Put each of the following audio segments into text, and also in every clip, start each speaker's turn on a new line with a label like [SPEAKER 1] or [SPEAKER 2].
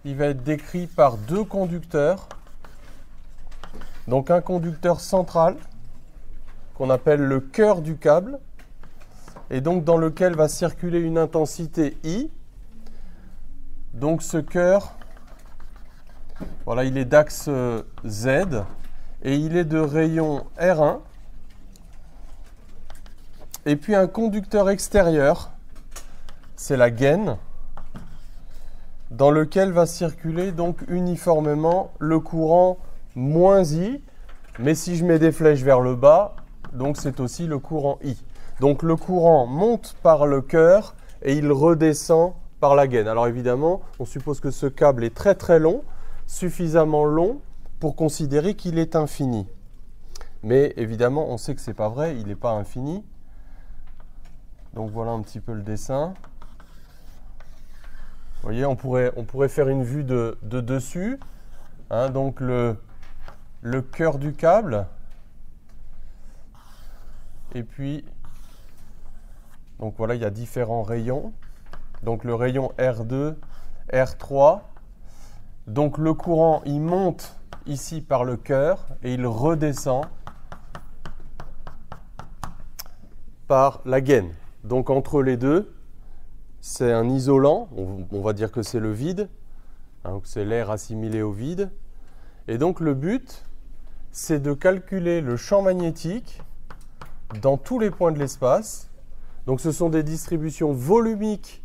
[SPEAKER 1] il va être décrit par deux conducteurs. Donc un conducteur central qu'on appelle le cœur du câble et donc dans lequel va circuler une intensité I. Donc ce cœur, voilà, il est d'axe Z et il est de rayon R1. Et puis un conducteur extérieur, c'est la gaine, dans lequel va circuler donc uniformément le courant moins I, mais si je mets des flèches vers le bas, donc c'est aussi le courant I. Donc le courant monte par le cœur et il redescend par la gaine. Alors évidemment, on suppose que ce câble est très très long, suffisamment long pour considérer qu'il est infini. Mais évidemment, on sait que ce n'est pas vrai, il n'est pas infini. Donc voilà un petit peu le dessin. Vous voyez, on pourrait faire une vue de dessus. Hein, donc le cœur du câble. Et puis, donc voilà, il y a différents rayons. Donc le rayon R2, R3. Donc le courant, il monte ici par le cœur et il redescend par la gaine. Donc entre les deux, c'est un isolant, on va dire que c'est le vide, hein, c'est l'air assimilé au vide. Et donc le but, c'est de calculer le champ magnétique dans tous les points de l'espace. Donc ce sont des distributions volumiques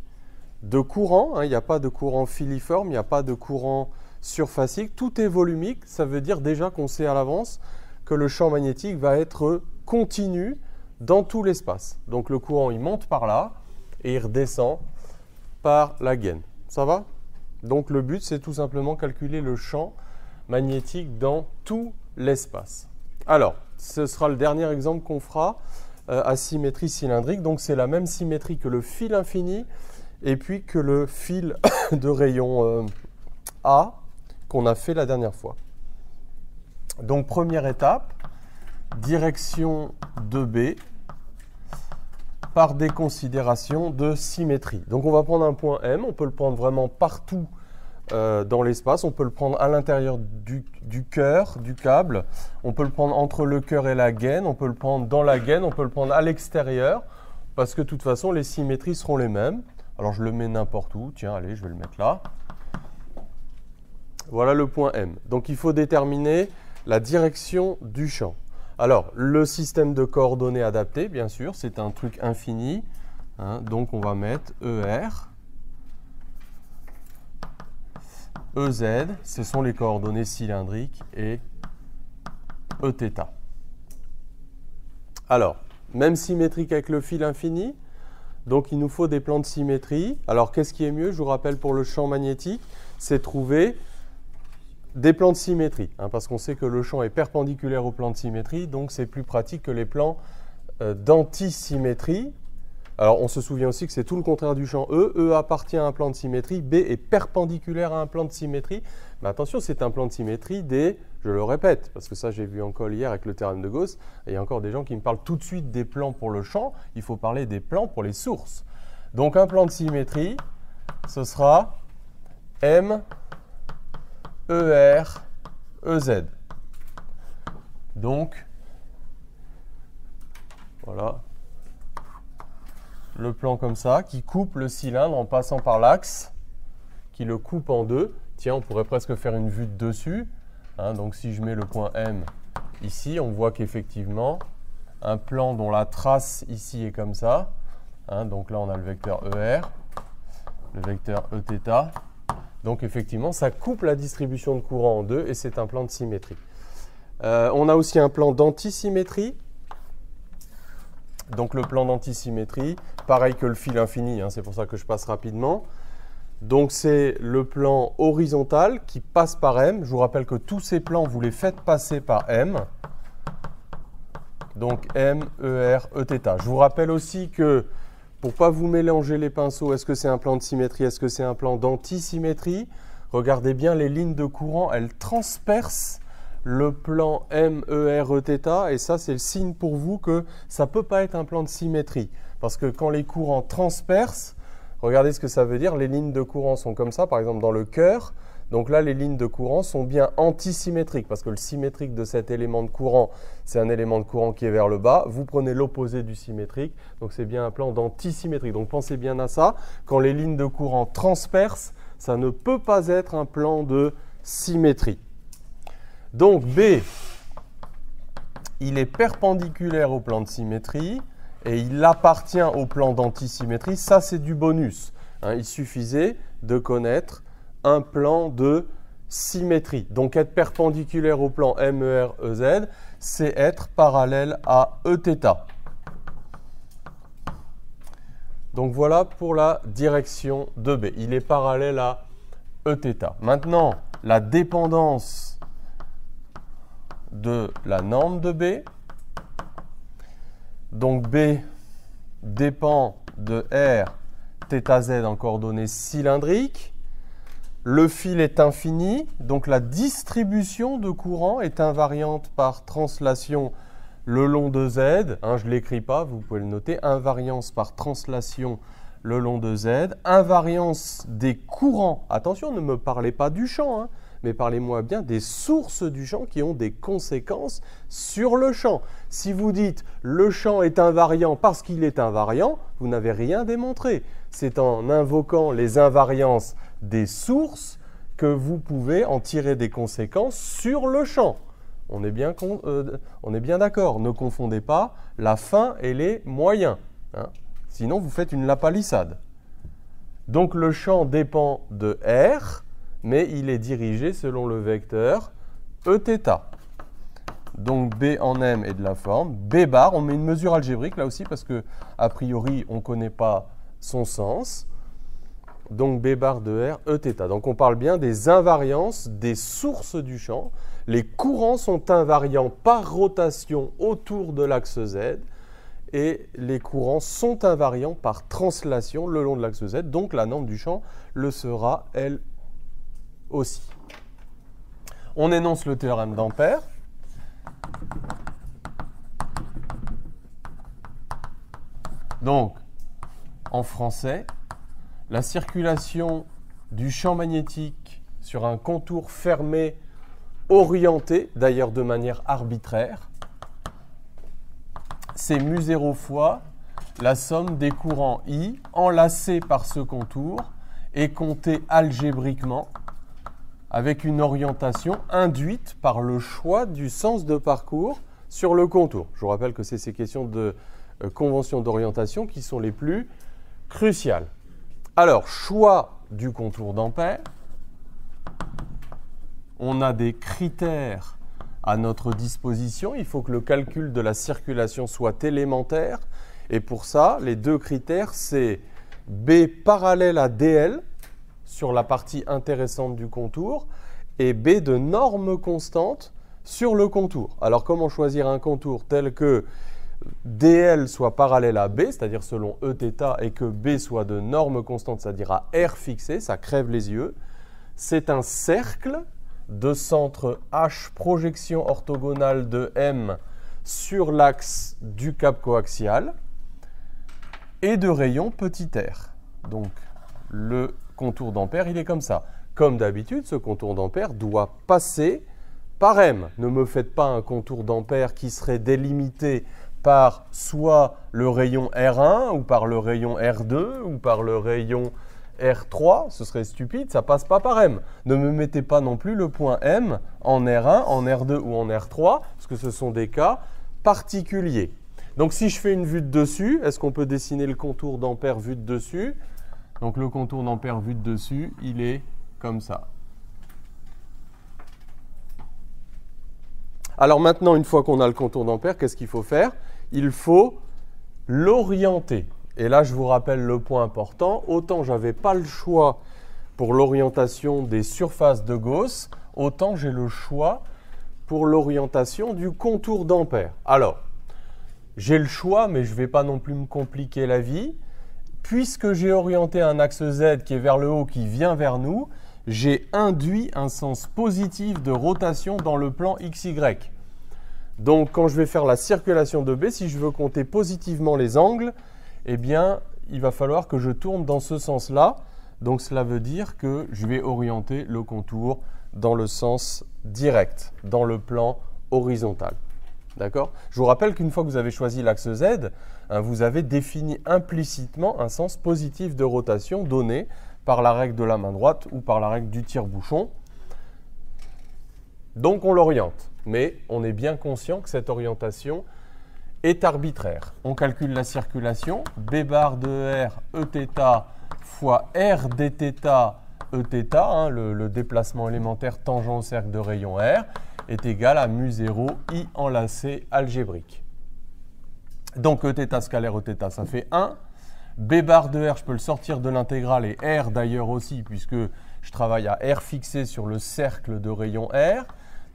[SPEAKER 1] de courant, hein, il n'y a pas de courant filiforme, il n'y a pas de courant surfacique, tout est volumique, ça veut dire déjà qu'on sait à l'avance que le champ magnétique va être continu dans tout l'espace. Donc le courant, il monte par là et il redescend par la gaine. Ça va? Donc le but, c'est tout simplement calculer le champ magnétique dans tout l'espace. Alors, ce sera le dernier exemple qu'on fera à symétrie cylindrique. Donc c'est la même symétrie que le fil infini et puis que le fil de rayon A qu'on a fait la dernière fois. Donc première étape, direction 2B par des considérations de symétrie. Donc on va prendre un point M, on peut le prendre vraiment partout dans l'espace, on peut le prendre à l'intérieur du cœur, du câble, on peut le prendre entre le cœur et la gaine, on peut le prendre dans la gaine, on peut le prendre à l'extérieur, parce que de toute façon les symétries seront les mêmes. Alors je le mets n'importe où, tiens allez je vais le mettre là. Voilà le point M. Donc il faut déterminer la direction du champ. Alors, le système de coordonnées adapté, bien sûr, c'est un truc infini. Hein, donc, on va mettre ER, EZ, ce sont les coordonnées cylindriques, et Eθ. Alors, même symétrique avec le fil infini. Donc, il nous faut des plans de symétrie. Alors, qu'est-ce qui est mieux? Je vous rappelle, pour le champ magnétique, c'est trouver des plans de symétrie, hein, parce qu'on sait que le champ est perpendiculaire au plan de symétrie, donc c'est plus pratique que les plans d'antisymétrie. Alors on se souvient aussi que c'est tout le contraire du champ E. E appartient à un plan de symétrie, B est perpendiculaire à un plan de symétrie. Mais attention, c'est un plan de symétrie des, je le répète, parce que ça j'ai vu encore hier avec le théorème de Gauss, et il y a encore des gens qui me parlent tout de suite des plans pour le champ, il faut parler des plans pour les sources. Donc un plan de symétrie, ce sera M, ER, EZ. Donc, voilà, le plan comme ça, qui coupe le cylindre en passant par l'axe, qui le coupe en deux. Tiens, on pourrait presque faire une vue de dessus. Hein, donc si je mets le point M ici, on voit qu'effectivement, un plan dont la trace ici est comme ça. Hein, donc là, on a le vecteur ER, le vecteur Eθ. Donc effectivement, ça coupe la distribution de courant en deux et c'est un plan de symétrie. On a aussi un plan d'antisymétrie. Donc le plan d'antisymétrie, pareil que le fil infini, hein, c'est pour ça que je passe rapidement. Donc c'est le plan horizontal qui passe par M. Je vous rappelle que tous ces plans, vous les faites passer par M. Donc M, ER, Eθ. Je vous rappelle aussi que pour ne pas vous mélanger les pinceaux, est-ce que c'est un plan de symétrie, est-ce que c'est un plan d'antisymétrie? Regardez bien les lignes de courant, elles transpercent le plan M, ER, Eθ. Et ça, c'est le signe pour vous que ça ne peut pas être un plan de symétrie. Parce que quand les courants transpercent, regardez ce que ça veut dire. Les lignes de courant sont comme ça, par exemple dans le cœur. Donc là, les lignes de courant sont bien antisymétriques parce que le symétrique de cet élément de courant, c'est un élément de courant qui est vers le bas. Vous prenez l'opposé du symétrique, donc c'est bien un plan d'antisymétrie. Donc pensez bien à ça. Quand les lignes de courant transpercent, ça ne peut pas être un plan de symétrie. Donc B, il est perpendiculaire au plan de symétrie et il appartient au plan d'antisymétrie. Ça, c'est du bonus. Il suffisait de connaître un plan de symétrie. Donc être perpendiculaire au plan MER, EZ, c'est être parallèle à Eθ. Donc voilà pour la direction de B. Il est parallèle à Eθ. Maintenant, la dépendance de la norme de B. Donc B dépend de R θz en coordonnées cylindriques. Le fil est infini, donc la distribution de courant est invariante par translation le long de Z. Je ne l'écris pas, vous pouvez le noter. Invariance par translation le long de Z. Invariance des courants. Attention, ne me parlez pas du champ, mais parlez-moi bien des sources du champ qui ont des conséquences sur le champ. Si vous dites le champ est invariant parce qu'il est invariant, vous n'avez rien démontré. C'est en invoquant les invariances des sources que vous pouvez en tirer des conséquences sur le champ. On est bien d'accord. Ne confondez pas la fin et les moyens. Sinon, vous faites une lapalissade. Donc, le champ dépend de R, mais il est dirigé selon le vecteur Eθ. Donc, B en M est de la forme. B bar, on met une mesure algébrique là aussi parce que, a priori, on ne connaît pas son sens. Donc B bar de R, Eθ. Donc on parle bien des invariances des sources du champ. Les courants sont invariants par rotation autour de l'axe Z et les courants sont invariants par translation le long de l'axe Z. Donc la norme du champ le sera elle aussi. On énonce le théorème d'Ampère. Donc, en français, la circulation du champ magnétique sur un contour fermé orienté, d'ailleurs de manière arbitraire, c'est μ0 fois la somme des courants I enlacés par ce contour et comptés algébriquement avec une orientation induite par le choix du sens de parcours sur le contour. Je vous rappelle que c'est ces questions de convention d'orientation qui sont les plus cruciales. Alors, choix du contour d'Ampère. On a des critères à notre disposition. Il faut que le calcul de la circulation soit élémentaire. Et pour ça, les deux critères, c'est B parallèle à DL sur la partie intéressante du contour et B de norme constante sur le contour. Alors, comment choisir un contour tel que DL soit parallèle à B, c'est-à-dire selon Eθ, et que B soit de norme constante, c'est-à-dire à R fixé, ça crève les yeux. C'est un cercle de centre H projection orthogonale de M sur l'axe du cap coaxial et de rayon petit r. Donc le contour d'Ampère, il est comme ça. Comme d'habitude, ce contour d'Ampère doit passer par M. Ne me faites pas un contour d'Ampère qui serait délimité par soit le rayon R1 ou par le rayon R2 ou par le rayon R3, ce serait stupide, ça passe pas par M. Ne me mettez pas non plus le point M en R1, en R2 ou en R3, parce que ce sont des cas particuliers. Donc si je fais une vue de dessus, est-ce qu'on peut dessiner le contour d'Ampère vue de dessus? Donc le contour d'Ampère vue de dessus, il est comme ça. Alors maintenant, une fois qu'on a le contour d'Ampère, qu'est-ce qu'il faut faire? Il faut l'orienter. Et là, je vous rappelle le point important. Autant je n'avais pas le choix pour l'orientation des surfaces de Gauss, autant j'ai le choix pour l'orientation du contour d'Ampère. Alors, j'ai le choix, mais je ne vais pas non plus me compliquer la vie. Puisque j'ai orienté un axe Z qui est vers le haut, qui vient vers nous, j'ai induit un sens positif de rotation dans le plan XY. Donc, quand je vais faire la circulation de B, si je veux compter positivement les angles, eh bien, il va falloir que je tourne dans ce sens-là. Donc cela veut dire que je vais orienter le contour dans le sens direct, dans le plan horizontal. D'accord? Je vous rappelle qu'une fois que vous avez choisi l'axe Z, vous avez défini implicitement un sens positif de rotation donné par la règle de la main droite ou par la règle du tire-bouchon. Donc on l'oriente, mais on est bien conscient que cette orientation est arbitraire. On calcule la circulation, B bar de R Eθ fois R dθ Eθ, le déplacement élémentaire tangent au cercle de rayon R, est égal à mu0 I enlacé algébrique. Donc Eθ scalaire Eθ, ça fait 1. B bar de R, je peux le sortir de l'intégrale, et R d'ailleurs aussi, puisque je travaille à R fixé sur le cercle de rayon R.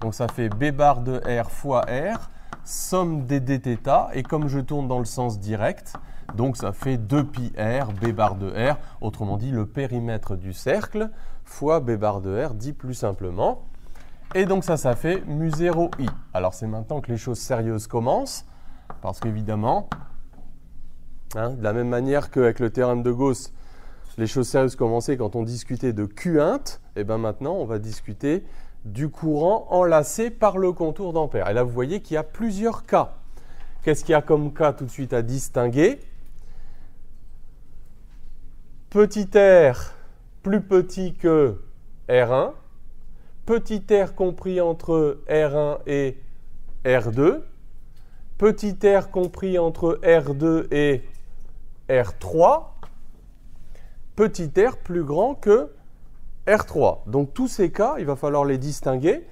[SPEAKER 1] Donc ça fait B bar de R fois R, somme des dθ, et comme je tourne dans le sens direct, donc ça fait 2πr B bar de R, autrement dit le périmètre du cercle, fois B bar de R, dit plus simplement. Et donc ça fait mu0i. Alors c'est maintenant que les choses sérieuses commencent, parce qu'évidemment, de la même manière qu'avec le théorème de Gauss, les choses sérieuses commençaient quand on discutait de Q1, et bien maintenant on va discuter du courant enlacé par le contour d'Ampère. Et là vous voyez qu'il y a plusieurs cas. Qu'est-ce qu'il y a comme cas tout de suite à distinguer? Petit r plus petit que R1, petit r compris entre R1 et R2, petit r compris entre R2 et R3, petit r plus grand que R3. Donc tous ces cas, il va falloir les distinguer.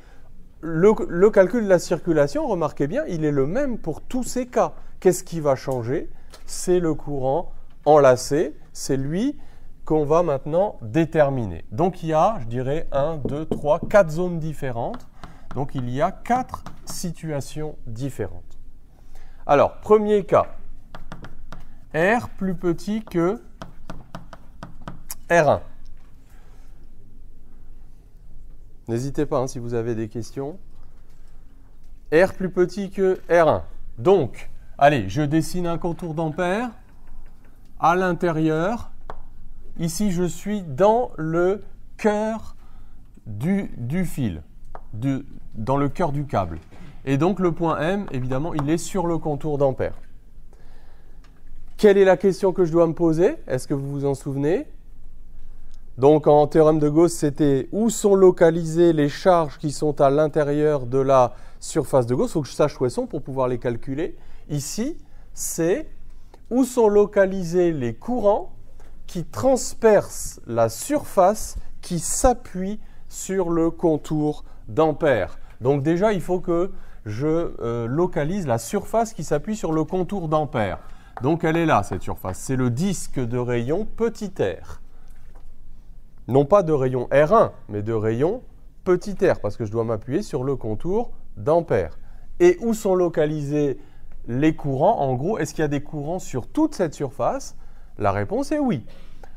[SPEAKER 1] Le calcul de la circulation, remarquez bien, il est le même pour tous ces cas. Qu'est-ce qui va changer? C'est le courant enlacé, c'est lui qu'on va maintenant déterminer. Donc il y a, je dirais, 1, 2, 3, 4 zones différentes. Donc il y a 4 situations différentes. Alors, premier cas, R plus petit que R1. N'hésitez pas si vous avez des questions. R plus petit que R1. Donc, allez, je dessine un contour d'Ampère à l'intérieur. Ici, je suis dans le cœur du fil, dans le cœur du câble. Et donc, le point M, évidemment, il est sur le contour d'Ampère. Quelle est la question que je dois me poser? Est-ce que vous vous en souvenez? Donc, en théorème de Gauss, c'était où sont localisées les charges qui sont à l'intérieur de la surface de Gauss. Il faut que je sache où elles sont pour pouvoir les calculer. Ici, c'est où sont localisés les courants qui transpercent la surface qui s'appuie sur le contour d'Ampère. Donc déjà, il faut que je localise la surface qui s'appuie sur le contour d'Ampère. Donc elle est là, cette surface. C'est le disque de rayon petit r. Non pas de rayon R1, mais de rayon petit r, parce que je dois m'appuyer sur le contour d'Ampère. Et où sont localisés les courants? En gros, est-ce qu'il y a des courants sur toute cette surface? La réponse est oui.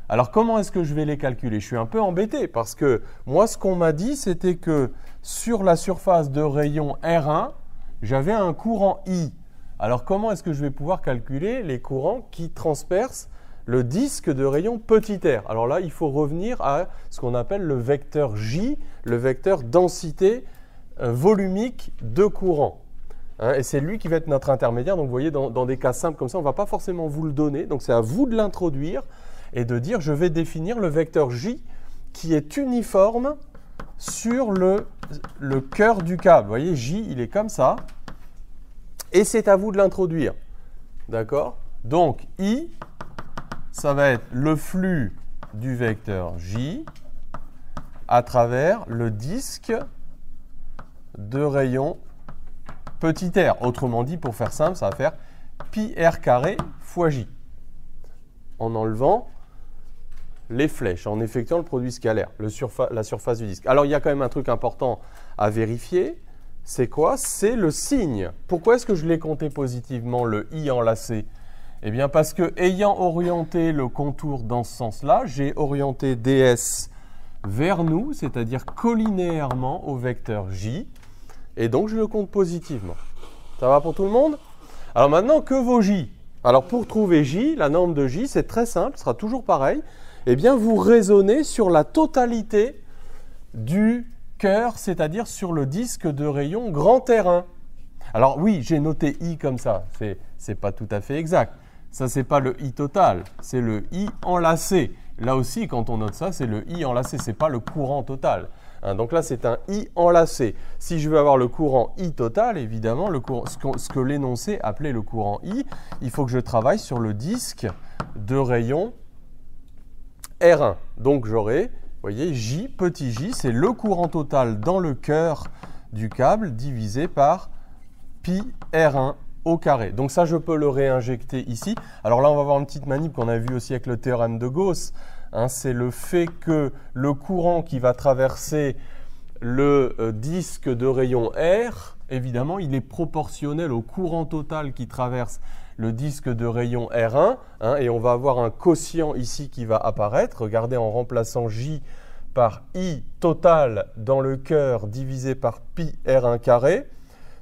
[SPEAKER 1] Alors comment est-ce que je vais les calculer? Je suis un peu embêté, parce que moi, ce qu'on m'a dit, c'était que sur la surface de rayon R1, j'avais un courant I. Alors comment est-ce que je vais pouvoir calculer les courants qui transpercent le disque de rayon petit r? Alors là, il faut revenir à ce qu'on appelle le vecteur J, le vecteur densité volumique de courant. Et c'est lui qui va être notre intermédiaire. Donc vous voyez, dans des cas simples comme ça, on ne va pas forcément vous le donner. Donc c'est à vous de l'introduire et de dire, je vais définir le vecteur J qui est uniforme sur le cœur du câble. Vous voyez, J, il est comme ça. Et c'est à vous de l'introduire. D'accord? Donc, I, ça va être le flux du vecteur J à travers le disque de rayon petit r. Autrement dit, pour faire simple, ça va faire pi r carré fois J. En enlevant les flèches, en effectuant le produit scalaire, la surface du disque. Alors, il y a quand même un truc important à vérifier. C'est quoi? C'est le signe. Pourquoi est-ce que je l'ai compté positivement, le I enlacé? Eh bien, parce que ayant orienté le contour dans ce sens-là, j'ai orienté ds vers nous, c'est-à-dire collinéairement au vecteur J, et donc je le compte positivement. Ça va pour tout le monde? Alors maintenant, que vaut J? Alors pour trouver J, la norme de J, c'est très simple, ce sera toujours pareil. Eh bien, vous raisonnez sur la totalité du cœur, c'est-à-dire sur le disque de rayon grand R1. Alors oui, j'ai noté I comme ça, c'est pas tout à fait exact. Ça, c'est pas le I total, c'est le I enlacé. Là aussi, quand on note ça, c'est le I enlacé, c'est pas le courant total. Hein, donc là, c'est un I enlacé. Si je veux avoir le courant I total, évidemment, ce que l'énoncé appelait le courant I, il faut que je travaille sur le disque de rayon R1. Donc j'aurai, vous voyez, J, petit j, c'est le courant total dans le cœur du câble divisé par pi R1 au carré. Donc ça, je peux le réinjecter ici. Alors là, on va voir une petite manip qu'on a vue aussi avec le théorème de Gauss. Hein, c'est le fait que le courant qui va traverser le disque de rayon R, évidemment, il est proportionnel au courant total qui traverse le disque de rayon R1. Hein, et on va avoir un quotient ici qui va apparaître. Regardez, en remplaçant J par I total dans le cœur divisé par pi R1 carré.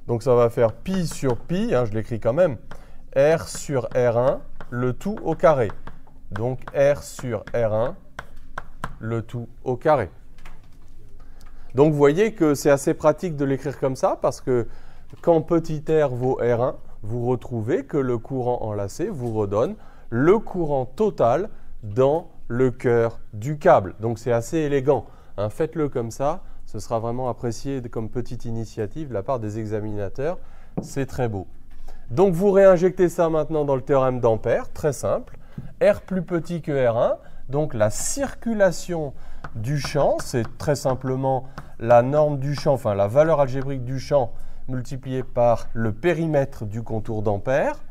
[SPEAKER 1] Donc ça va faire pi sur pi, hein, je l'écris quand même, R sur R1, le tout au carré. Donc R sur R1, le tout au carré. Donc vous voyez que c'est assez pratique de l'écrire comme ça, parce que quand petit r vaut R1, vous retrouvez que le courant enlacé vous redonne le courant total dans le cœur du câble. Donc c'est assez élégant, hein, faites-le comme ça. Ce sera vraiment apprécié comme petite initiative de la part des examinateurs. C'est très beau. Donc vous réinjectez ça maintenant dans le théorème d'Ampère, très simple. R plus petit que R1, donc la circulation du champ, c'est très simplement la norme du champ, enfin la valeur algébrique du champ multipliée par le périmètre du contour d'Ampère,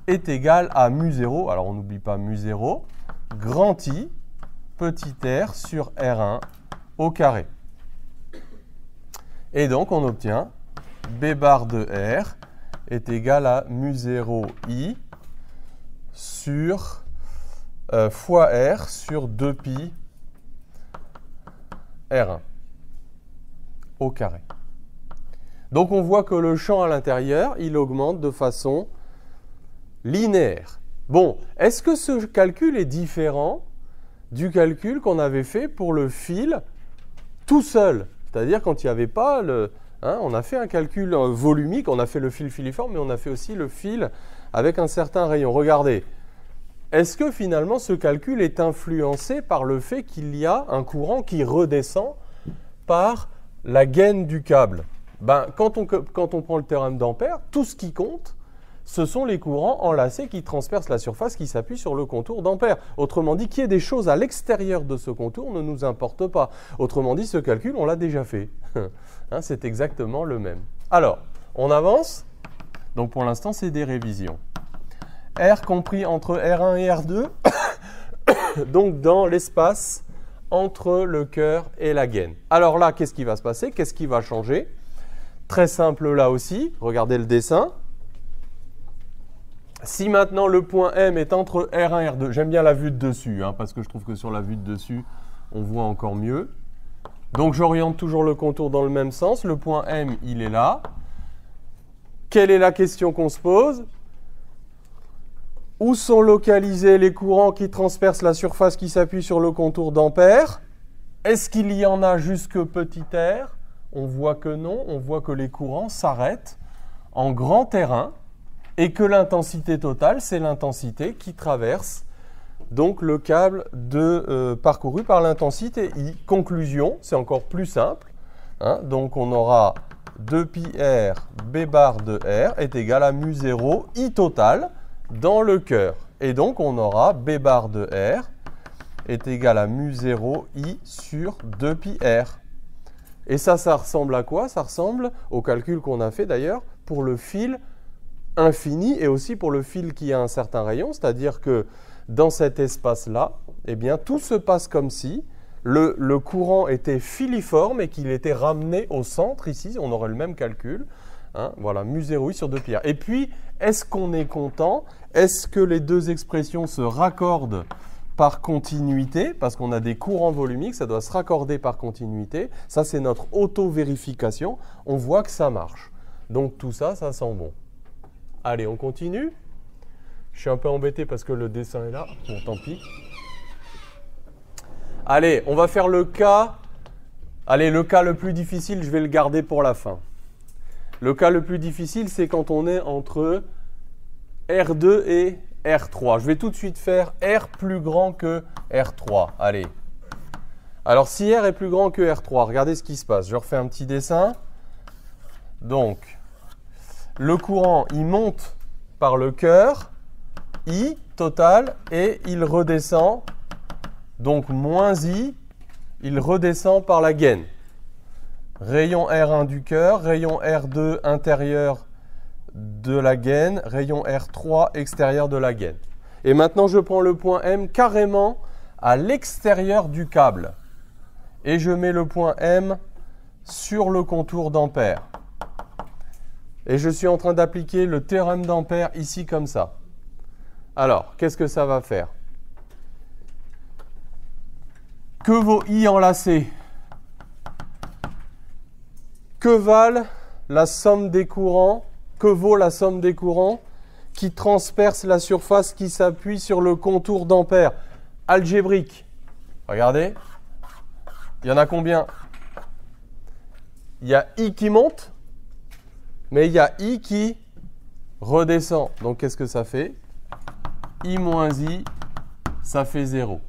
[SPEAKER 1] est égale à mu0, alors on n'oublie pas mu0, grand I, petit r sur R1 au carré. Et donc, on obtient B bar de R est égal à mu0 I sur fois R sur 2pi R1 au carré. Donc, on voit que le champ à l'intérieur, il augmente de façon linéaire. Bon, est-ce que ce calcul est différent du calcul qu'on avait fait pour le fil tout seul? C'est-à-dire quand il n'y avait pas le... Hein, on a fait un calcul volumique, on a fait le fil filiforme, mais on a fait aussi le fil avec un certain rayon. Regardez, est-ce que finalement ce calcul est influencé par le fait qu'il y a un courant qui redescend par la gaine du câble? Ben, quand on prend le théorème d'Ampère, tout ce qui compte, ce sont les courants enlacés qui transpercent la surface qui s'appuient sur le contour d'Ampère. Autrement dit, qu'il y ait des choses à l'extérieur de ce contour ne nous importe pas. Autrement dit, ce calcul, on l'a déjà fait. Hein, c'est exactement le même. Alors, on avance. Donc pour l'instant, c'est des révisions. R compris entre R1 et R2, donc dans l'espace entre le cœur et la gaine. Alors là, qu'est-ce qui va se passer? Qu'est-ce qui va changer? Très simple là aussi, regardez le dessin. Si maintenant le point M est entre R1 et R2, j'aime bien la vue de dessus, hein, parce que je trouve que sur la vue de dessus, on voit encore mieux. Donc j'oriente toujours le contour dans le même sens. Le point M, il est là. Quelle est la question qu'on se pose? Où sont localisés les courants qui transpercent la surface qui s'appuie sur le contour d'Ampère? Est-ce qu'il y en a jusque petit r? On voit que non, on voit que les courants s'arrêtent en grand R1. Et que l'intensité totale, c'est l'intensité qui traverse donc le câble parcouru par l'intensité I. Conclusion, c'est encore plus simple. Hein, donc on aura 2pi r B bar de R est égal à mu0 I total dans le cœur. Et donc on aura B bar de R est égal à mu0 I sur 2pi R. Et ça ressemble à quoi? Ça ressemble au calcul qu'on a fait d'ailleurs pour le fil infini et aussi pour le fil qui a un certain rayon, c'est-à-dire que dans cet espace-là, eh bien, tout se passe comme si le courant était filiforme et qu'il était ramené au centre. Ici, on aurait le même calcul. Hein, voilà, mu0 I sur 2pi R. Et puis, est-ce qu'on est content? Est-ce que les deux expressions se raccordent par continuité? Parce qu'on a des courants volumiques, ça doit se raccorder par continuité. Ça, c'est notre auto-vérification. On voit que ça marche. Donc, tout ça, ça sent bon. Allez, on continue. Je suis un peu embêté parce que le dessin est là. Bon, tant pis. Allez, on va faire le cas. Allez, le cas le plus difficile, je vais le garder pour la fin. Le cas le plus difficile, c'est quand on est entre R2 et R3. Je vais tout de suite faire R plus grand que R3. Allez. Alors, si R est plus grand que R3, regardez ce qui se passe. Je refais un petit dessin. Donc, le courant, il monte par le cœur, I total, et il redescend. Donc, moins I, il redescend par la gaine. Rayon R1 du cœur, rayon R2 intérieur de la gaine, rayon R3 extérieur de la gaine. Et maintenant, je prends le point M carrément à l'extérieur du câble. Et je mets le point M sur le contour d'Ampère. Et je suis en train d'appliquer le théorème d'Ampère ici comme ça. Alors, qu'est-ce que ça va faire? Que vaut I enlacé? Que valent la somme des courants? Que vaut la somme des courants qui transpercent la surface qui s'appuie sur le contour d'Ampère? Algébrique. Regardez. Il y en a combien? Il y a I qui monte, mais il y a I qui redescend. Donc, qu'est-ce que ça fait? I moins I, ça fait 0.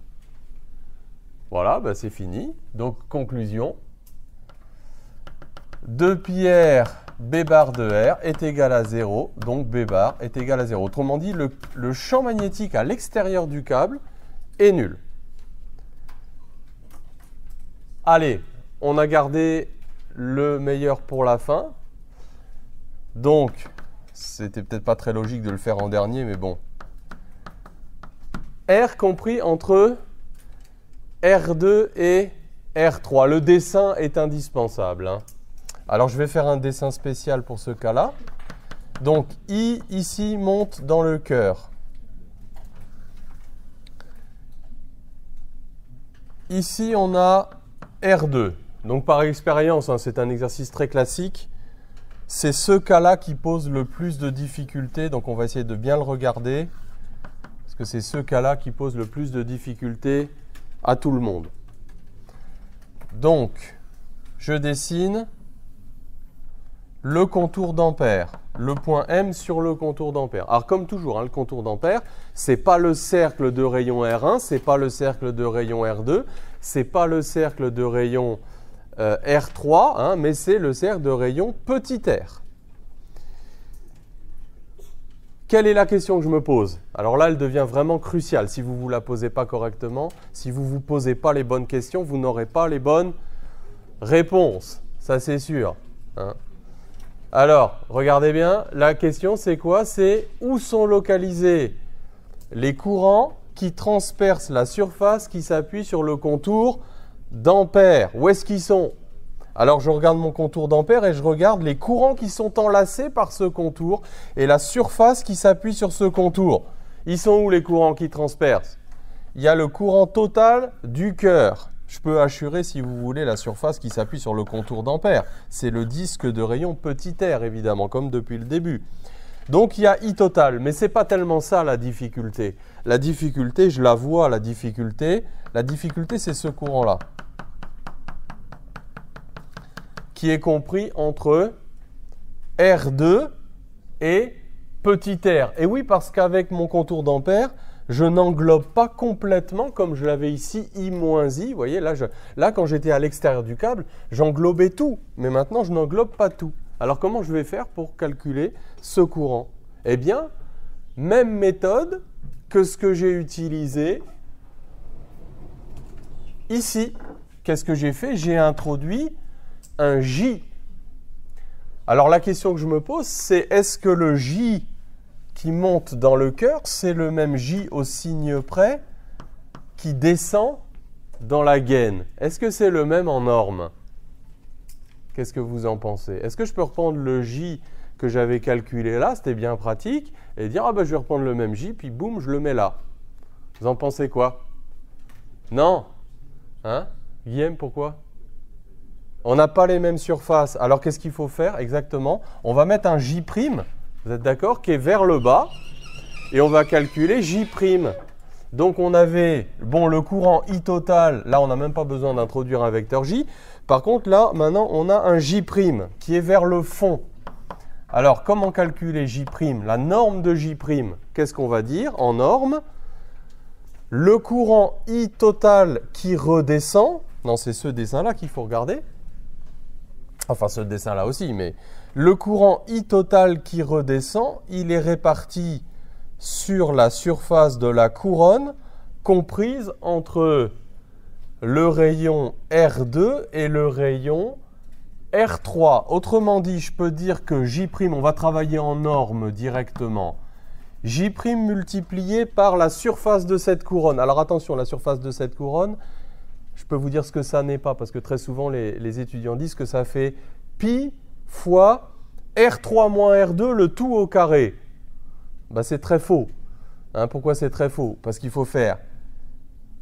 [SPEAKER 1] Voilà, ben c'est fini. Donc, conclusion. 2 pi R, B bar de R est égal à 0. Donc, B bar est égal à 0. Autrement dit, le champ magnétique à l'extérieur du câble est nul. Allez, on a gardé le meilleur pour la fin. Donc, c'était peut-être pas très logique de le faire en dernier, mais bon. R compris entre R2 et R3. Le dessin est indispensable, hein. Alors, je vais faire un dessin spécial pour ce cas-là. Donc, I, ici, monte dans le cœur. Ici, on a R2. Donc, par expérience, hein, c'est un exercice très classique. C'est ce cas-là qui pose le plus de difficultés. Donc, on va essayer de bien le regarder. Parce que c'est ce cas-là qui pose le plus de difficultés à tout le monde. Donc, je dessine le contour d'Ampère. Le point M sur le contour d'Ampère. Alors, comme toujours, hein, le contour d'Ampère, ce n'est pas le cercle de rayon R1, ce n'est pas le cercle de rayon R2, ce n'est pas le cercle de rayon R3, hein, mais c'est le cercle de rayon petit r. Quelle est la question que je me pose? Alors là, elle devient vraiment cruciale. Si vous ne vous la posez pas correctement, si vous ne vous posez pas les bonnes questions, vous n'aurez pas les bonnes réponses. Ça, c'est sûr, hein. Alors, regardez bien, la question, c'est quoi? C'est où sont localisés les courants qui transpercent la surface qui s'appuie sur le contour d'Ampère? Où est-ce qu'ils sont? Alors, je regarde mon contour d'Ampère et je regarde les courants qui sont enlacés par ce contour et la surface qui s'appuie sur ce contour. Ils sont où les courants qui transpercent? Il y a le courant total du cœur. Je peux assurer, si vous voulez, la surface qui s'appuie sur le contour d'Ampère. C'est le disque de rayon petit r, évidemment, comme depuis le début. Donc, il y a I total, mais ce n'est pas tellement ça la difficulté. La difficulté, je la vois, la difficulté. La difficulté, c'est ce courant-là, qui est compris entre R2 et petit r. Et oui, parce qu'avec mon contour d'Ampère, je n'englobe pas complètement, comme je l'avais ici, I moins I. Vous voyez, là quand j'étais à l'extérieur du câble, j'englobais tout. Mais maintenant, je n'englobe pas tout. Alors, comment je vais faire pour calculer ce courant? Eh bien, même méthode que ce que j'ai utilisé ici. Qu'est-ce que j'ai fait? J'ai introduit un J. Alors, la question que je me pose, c'est est-ce que le J qui monte dans le cœur, c'est le même J au signe près qui descend dans la gaine? Est-ce que c'est le même en norme? Qu'est-ce que vous en pensez? Est-ce que je peux reprendre le J que j'avais calculé là, c'était bien pratique, et dire, ah ben je vais reprendre le même J, puis boum, je le mets là. Vous en pensez quoi? Non? Hein? Guillaume, pourquoi? On n'a pas les mêmes surfaces. Alors, qu'est-ce qu'il faut faire exactement? On va mettre un J', vous êtes d'accord, qui est vers le bas. et on va calculer J'. Donc on avait, bon, le courant I total, là on n'a même pas besoin d'introduire un vecteur J. Par contre là, maintenant on a un J' qui est vers le fond. Alors comment calculer J'? La norme de J', qu'est-ce qu'on va dire en norme? Le courant I total qui redescend, non c'est ce dessin-là qu'il faut regarder, enfin ce dessin-là aussi, mais le courant I total qui redescend, il est réparti sur la surface de la couronne comprise entre le rayon R2 et le rayon R3. Autrement dit, je peux dire que J', on va travailler en norme directement. J' multiplié par la surface de cette couronne. Alors attention, la surface de cette couronne, je peux vous dire ce que ça n'est pas, parce que très souvent les étudiants disent que ça fait pi fois R3 moins R2, le tout au carré. Ben, c'est très faux. Hein, pourquoi c'est très faux? Parce qu'il faut faire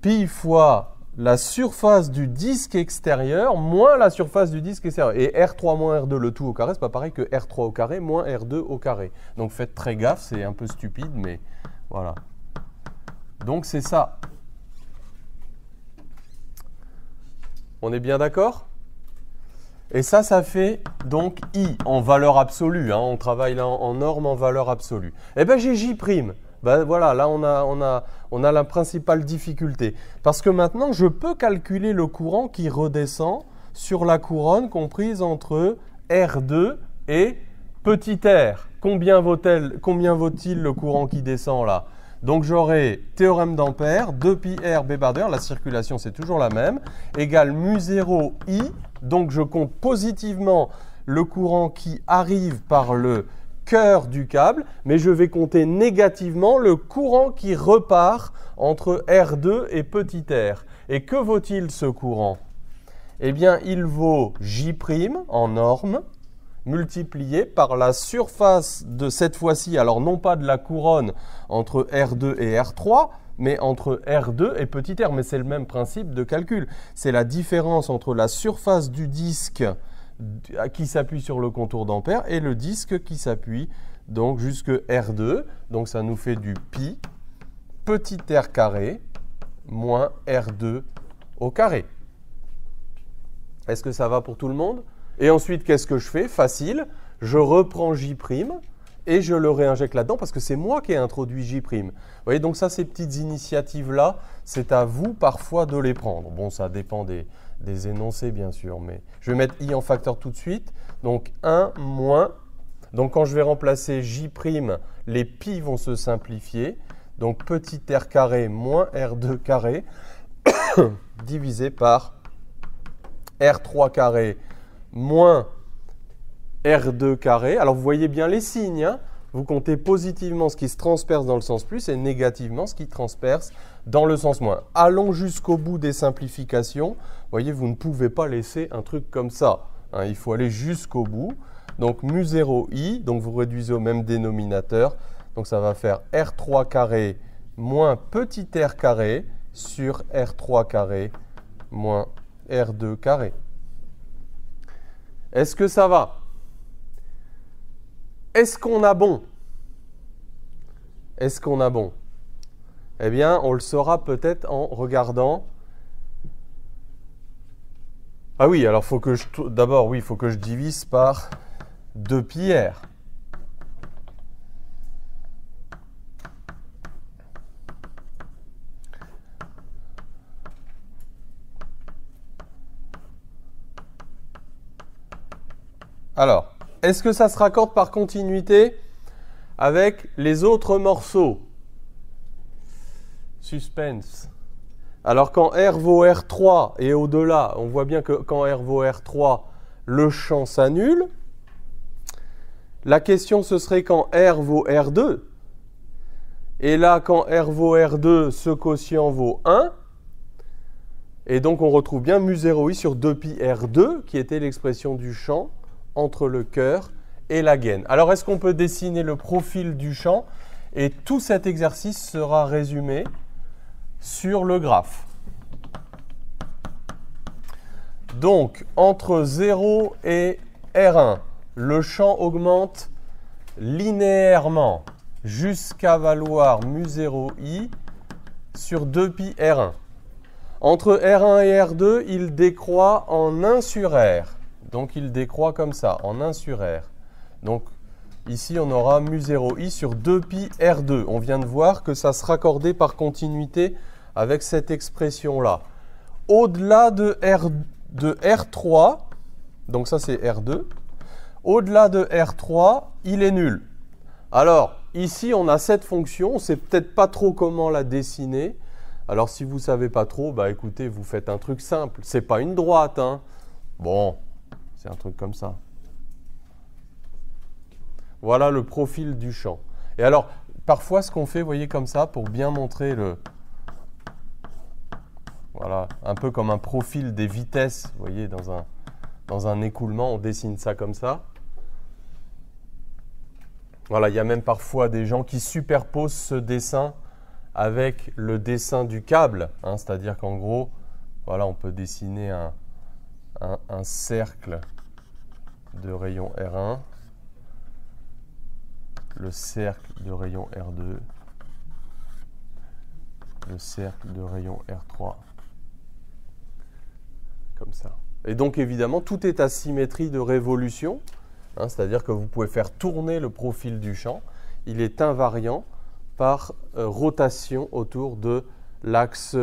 [SPEAKER 1] pi fois la surface du disque extérieur moins la surface du disque extérieur. Et R3 moins R2, le tout au carré, c'est pas pareil que R3 au carré moins R2 au carré. Donc faites très gaffe, c'est un peu stupide, mais voilà. Donc c'est ça. On est bien d'accord? Et ça fait donc I en valeur absolue. Hein, on travaille là en norme en valeur absolue. Eh bien j'ai J'. Ben voilà, là on a la principale difficulté. Parce que maintenant, je peux calculer le courant qui redescend sur la couronne comprise entre R2 et petit r. Combien vaut-il le courant qui descend là? Donc j'aurai théorème d'Ampère, 2πr b bar de r, la circulation c'est toujours la même, égale mu0 I. Donc je compte positivement le courant qui arrive par le cœur du câble, mais je vais compter négativement le courant qui repart entre R2 et petit r. Et que vaut-il ce courant? Eh bien, il vaut J' en norme, multiplié par la surface de cette fois-ci, alors non pas de la couronne entre R2 et R3, mais entre R2 et petit r. Mais c'est le même principe de calcul. C'est la différence entre la surface du disque qui s'appuie sur le contour d'Ampère et le disque qui s'appuie donc jusque R2. Donc ça nous fait du pi petit r carré moins R2 au carré. Est-ce que ça va pour tout le monde? Et ensuite, qu'est-ce que je fais? Facile, je reprends J' et je le réinjecte là-dedans parce que c'est moi qui ai introduit J'. Vous voyez, donc ça, ces petites initiatives-là, c'est à vous parfois de les prendre. Bon, ça dépend des énoncés, bien sûr, mais je vais mettre I en facteur tout de suite. Donc 1 moins, donc quand je vais remplacer J', les pi vont se simplifier. Donc petit r carré moins R2 carré divisé par R3 carré moins R2 carré. Alors vous voyez bien les signes, hein? Vous comptez positivement ce qui se transperce dans le sens plus et négativement ce qui transperce dans le sens moins. Allons jusqu'au bout des simplifications. Vous voyez, vous ne pouvez pas laisser un truc comme ça. Hein, il faut aller jusqu'au bout. Donc mu0 I, donc vous réduisez au même dénominateur. Donc ça va faire R3 carré moins petit r carré sur R3 carré moins R2 carré. Est-ce que ça va? Est-ce qu'on a bon? Est-ce qu'on a bon? Eh bien, on le saura peut-être en regardant. Ah oui, alors d'abord, oui, il faut que je divise par 2πr. Alors, est-ce que ça se raccorde par continuité avec les autres morceaux? Suspense. Alors, quand R vaut R3 et au-delà, on voit bien que quand R vaut R3, le champ s'annule. La question, ce serait quand R vaut R2. Et là, quand R vaut R2, ce quotient vaut 1. Et donc, on retrouve bien mu0 I sur 2πr2, qui était l'expression du champ entre le cœur et la gaine. Alors, est-ce qu'on peut dessiner le profil du champ? Et tout cet exercice sera résumé sur le graphe. Donc, entre 0 et R1, le champ augmente linéairement. jusqu'à valoir mu0i sur 2pi R1. Entre R1 et R2, il décroît en 1 sur R. Donc il décroît comme ça, en 1 sur R. Donc ici, on aura mu0i sur 2pi R2. On vient de voir que ça se raccordait par continuité avec cette expression-là. Au-delà de R3, donc ça c'est R2, au-delà de R3, il est nul. Alors, ici, on a cette fonction, on ne sait peut-être pas trop comment la dessiner. Alors, si vous ne savez pas trop, bah écoutez, vous faites un truc simple. Ce n'est pas une droite, hein. Bon, c'est un truc comme ça. Voilà le profil du champ. Et alors, parfois, ce qu'on fait, vous voyez, comme ça, pour bien montrer le... Voilà, un peu comme un profil des vitesses, vous voyez, dans un écoulement, on dessine ça comme ça. Voilà, il y a même parfois des gens qui superposent ce dessin avec le dessin du câble, hein, c'est-à-dire qu'en gros, voilà, on peut dessiner un cercle de rayon R1, le cercle de rayon R2, le cercle de rayon R3, comme ça. Et donc évidemment, tout est à symétrie de révolution, hein, c'est-à-dire que vous pouvez faire tourner le profil du champ, il est invariant par rotation autour de l'axe